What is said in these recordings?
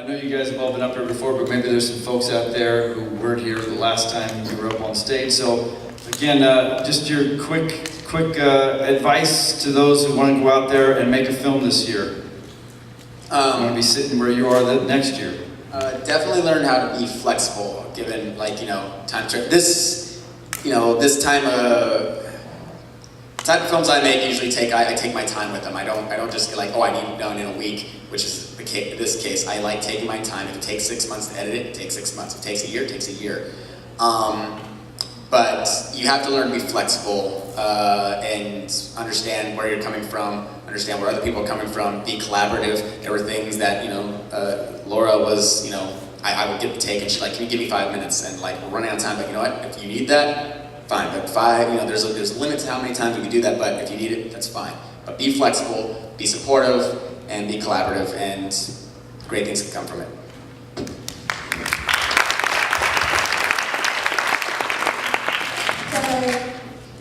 I know you guys have all been up here before, but maybe there's some folks out there who weren't here the last time you were up on stage. So again, just your quick advice to those who want to go out there and make a film this year. You want to be sitting where you are next year. Definitely learn how to be flexible, given time to this type of films I make usually I take my time with them. I don't just get like, oh, I need it done in a week, which is this case. I like taking my time. If it takes 6 months to edit it, it takes 6 months. If it takes a year, it takes a year. But you have to learn to be flexible and understand where you're coming from, understand where other people are coming from, be collaborative. There were things that, Laura was, I would get the take and she's like, can you give me 5 minutes? And like, we're running out of time, but you know what, if you need that, fine. But there's a limit to how many times we can do that, but if you need it, that's fine. But be flexible, be supportive, and be collaborative, and great things can come from it.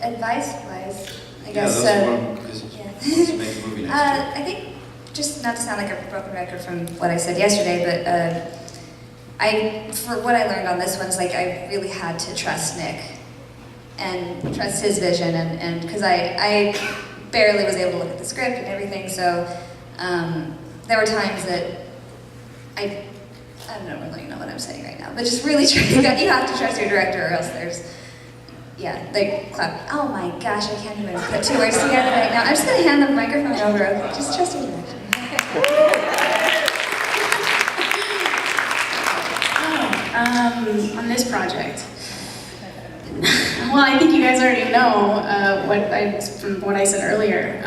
Advice-wise, I guess. I think, just not to sound like a broken record from what I said yesterday, but for what I learned on this one is like I really had to trust Nick and trust his vision, and because I barely was able to look at the script and everything, so there were times that I don't really know what I'm saying right now, but just really you have to trust your director, or else there's. Yeah, like clap. Oh my gosh, I can't even put 2 words together right now. I'm just gonna hand the microphone over. Okay, just trust your direction. On this project. Well, I think you guys already know from what I said earlier.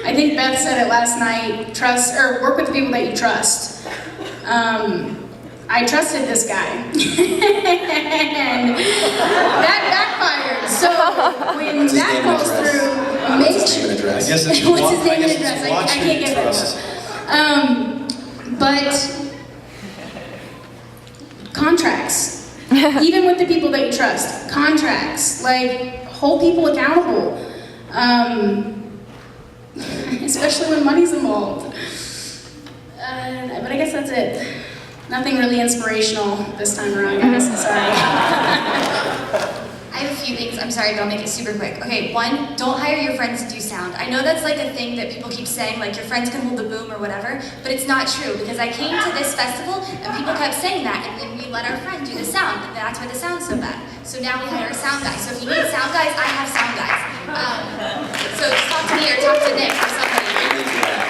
I think Beth said it last night. Work with the people that you trust. I trusted this guy, and that backfired. So when that falls through, make sure. I guess it's what's his name and address? I can't get rid of it. But contracts, even with the people that you trust, contracts, like hold people accountable, especially when money's involved. But I guess that's it. Nothing really inspirational this time around, guys. Sorry. I have a few things. I'm sorry, but I'll make it super quick. Okay, one, don't hire your friends to do sound. I know that's like a thing that people keep saying, like your friends can hold the boom or whatever, but it's not true, because I came to this festival and people kept saying that, and then we let our friend do the sound, and that's why the sound's so bad. So now we hire a sound guy. So if you need sound guys, I have sound guys. So talk to me or talk to Nick or somebody.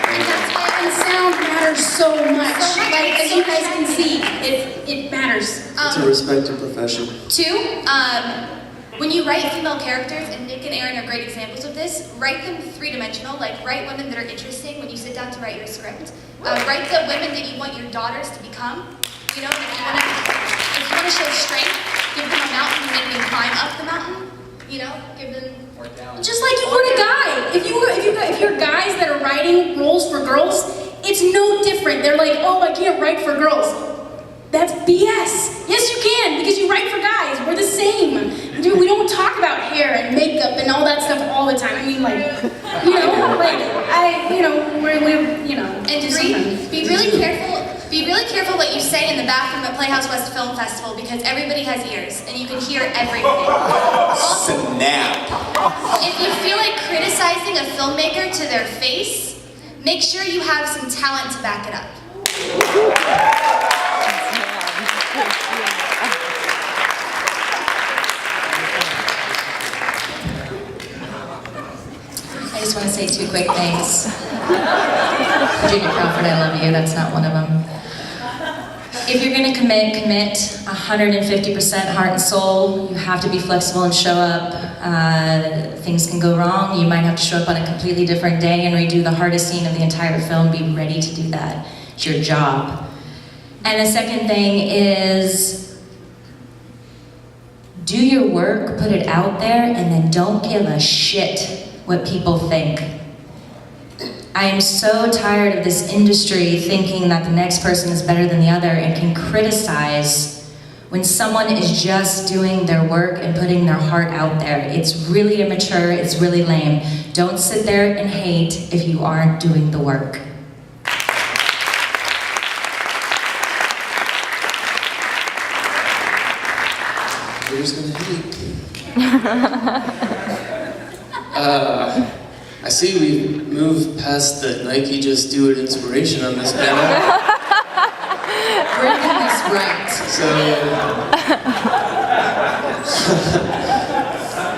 And that's why sound matters so much. Like, as you guys can see, it matters. It's a respected profession. 2, when you write female characters, and Nick and Aaron are great examples of this, write them 3-dimensional, like write women that are interesting when you sit down to write your script. Write the women that you want your daughters to become. If you want to show strength, give them a mountain and make them climb up the mountain. Give them work down. Just like you would a guy. If you're guys that are writing roles for girls, it's no different. They're like, oh, I can't write for girls. That's BS. Yes, you can, because you write for guys. We're the same. Dude, we don't talk about hair and makeup and all that stuff all the time. I mean, we're. And 3, be really careful. Be really careful what you say in the bathroom at Playhouse West Film Festival, because everybody has ears and you can hear everything. Also, snap. If you feel like criticizing a filmmaker to their face, make sure you have some talent to back it up. I just want to say 2 quick things. Virginia Crawford, I love you. That's not one of them. If you're going to commit 150% heart and soul. You have to be flexible and show up. Things can go wrong. You might have to show up on a completely different day and redo the hardest scene of the entire film. Be ready to do that. It's your job. And the second thing is, do your work, put it out there, and then don't give a shit what people think. I am so tired of this industry thinking that the next person is better than the other and can criticize when someone is just doing their work and putting their heart out there. It's really immature, it's really lame. Don't sit there and hate if you aren't doing the work. haters gonna hate. I see we've moved past the Nike Just Do It inspiration on this panel. Brendan is right. So,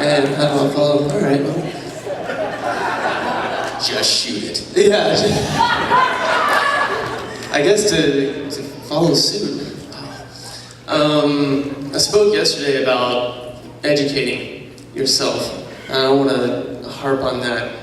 and how do I follow? All right, well, Just shoot it. yeah. I guess to follow suit. I spoke yesterday about educating yourself. I don't want to harp on that.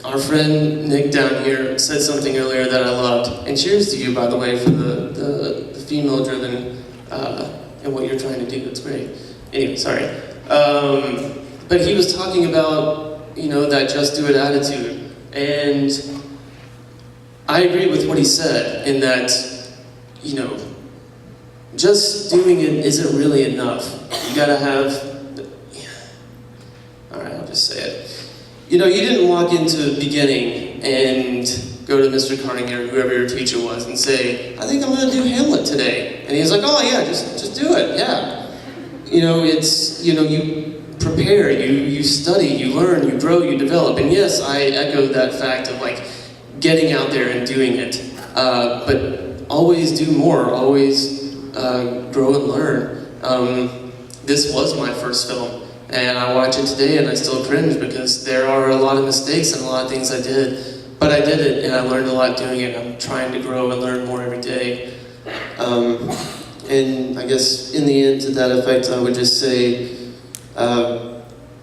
Our friend Nick down here said something earlier that I loved, and cheers to you, by the way, for the female-driven and what you're trying to do. It's great. Anyway, sorry. But he was talking about, you know, that just do it attitude, and I agree with what he said in that, you know, just doing it isn't really enough. You gotta have. All right, I'll just say it. You know, you didn't walk into beginning and go to Mr. Carnegie or whoever your teacher was and say, I think I'm gonna do Hamlet today. And he's like, oh yeah, just do it, yeah. You know, it's, you know, you prepare, you study, you learn, you grow, you develop. And yes, I echo that fact of like getting out there and doing it. But always do more, always grow and learn. This was my first film. And I watch it today and I still cringe because there are a lot of mistakes and a lot of things I did. But I did it and I learned a lot doing it. I'm trying to grow and learn more every day. And I guess in the end, to that effect, I would just say,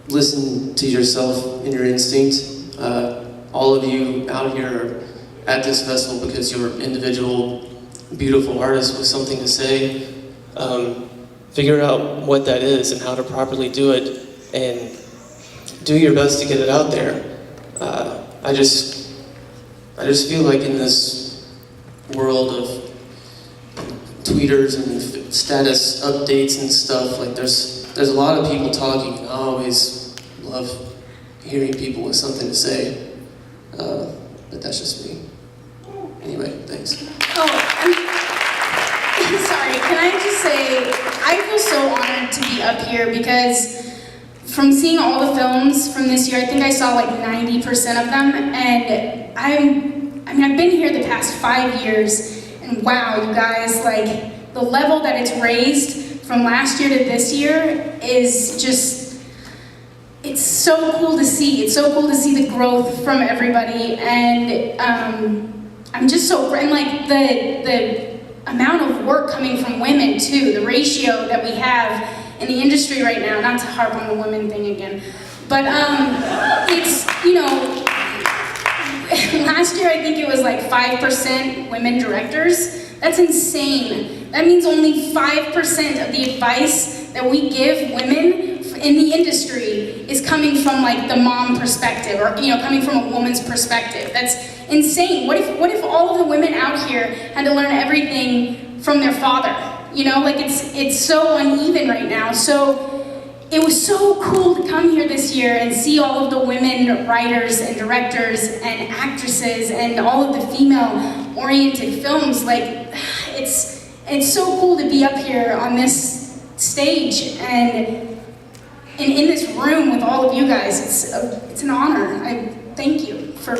listen to yourself and your instinct. All of you out here are at this festival because you're individual, beautiful artists with something to say. Figure out what that is and how to properly do it, and do your best to get it out there. I just feel like in this world of tweeters and status updates and stuff, like there's a lot of people talking, and I always love hearing people with something to say. But that's just me. Anyway, thanks. Sorry, can I just say, I feel so honored to be up here because from seeing all the films from this year, I think I saw like 90% of them, and I've been here the past 5 years, and wow, you guys, like, the level that it's raised from last year to this year is just, it's so cool to see. It's so cool to see the growth from everybody, and I'm just so, and like the amount of work coming from women too, the ratio that we have in the industry right now, not to harp on the women thing again, but it's, you know, last year I think it was like 5% women directors. That's insane. That means only 5% of the advice that we give women in the industry is coming from like the mom perspective, or, you know, coming from a woman's perspective. That's insane. What if all of the women out here had to learn everything from their father? You know, like it's so uneven right now. So it was so cool to come here this year and see all of the women writers and directors and actresses and all of the female-oriented films. Like, it's so cool to be up here on this stage and in this room with all of you guys. It's an honor. I thank you for